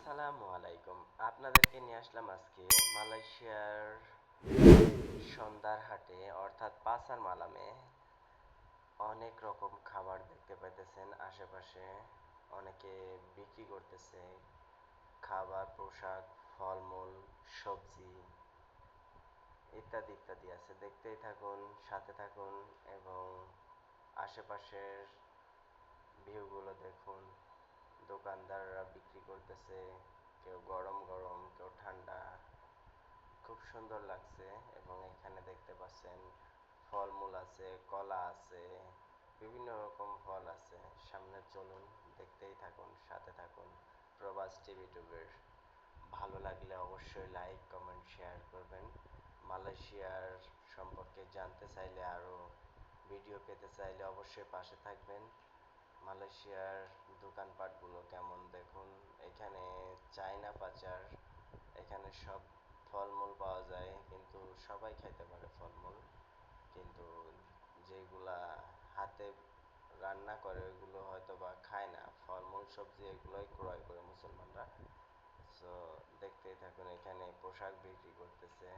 আসসালামু আলাইকুম। আপনাদেরকে নিয়ে আসলাম আজকে মালয়েশিয়ার সন্ধ্যার হাটে অর্থাৎ পাসার মালামে। অনেক রকম খাবার দেখতে পাইতেছেন আশেপাশে, অনেকে বিক্রি করতেছে খাবার, পোশাক, ফলমূল, সবজি ইত্যাদি ইত্যাদি আছে। দেখতেই থাকুন, সাথে থাকুন এবং আশেপাশের ভিউগুলো দেখুন। দোকানদাররা বিক্রি করতেছে, কেউ গরম গরম, কেউ ঠান্ডা। খুব সুন্দর লাগছে। এবং এখানে দেখতে পাচ্ছেন ফলমূল আছে, কলা আছে, বিভিন্ন রকম ফল আছে। সামনে চলুন, দেখতেই থাকুন, সাথে থাকুন। প্রবাস টিভি টুবের ভালো লাগলে অবশ্যই লাইক, কমেন্ট, শেয়ার করবেন। মালয়েশিয়ার সম্পর্কে জানতে চাইলে, আরও ভিডিও পেতে চাইলে অবশ্যই পাশে থাকবেন। মালয়েশিয়ার দোকানপাটগুলো কেমন দেখুন। এখানে চায়না পাচার, এখানে সব ফলমূল পাওয়া যায়, কিন্তু সবাই খাইতে পারে ফলমূল, কিন্তু যেগুলা হাতে রান্না করে ওইগুলো হয়তো বা খায় না। ফলমূল, সবজি এগুলোই ক্রয় করে মুসলমানরা। সো দেখতেই থাকুন। এখানে পোশাক বিক্রি করতেছে,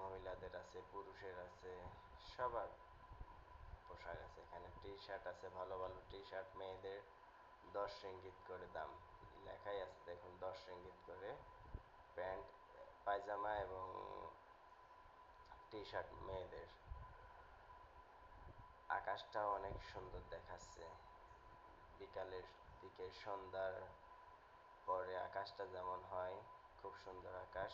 মহিলাদের আছে, পুরুষের আছে, সবার পোশাক আছে। এখানে টি শার্ট আছে, ভালো ভালো টি শার্ট মেয়েদের 10 রিঙ্গিত করে দাম লেখাই আছে, দেখুন 10 রিঙ্গিত করে প্যান্ট, পায়জামা এবং টি শার্ট মেয়েদের। আকাশটাও অনেক সুন্দর দেখাচ্ছে। বিকালের দিকে, সন্ধ্যার পরে আকাশটা যেমন হয়, খুব সুন্দর আকাশ।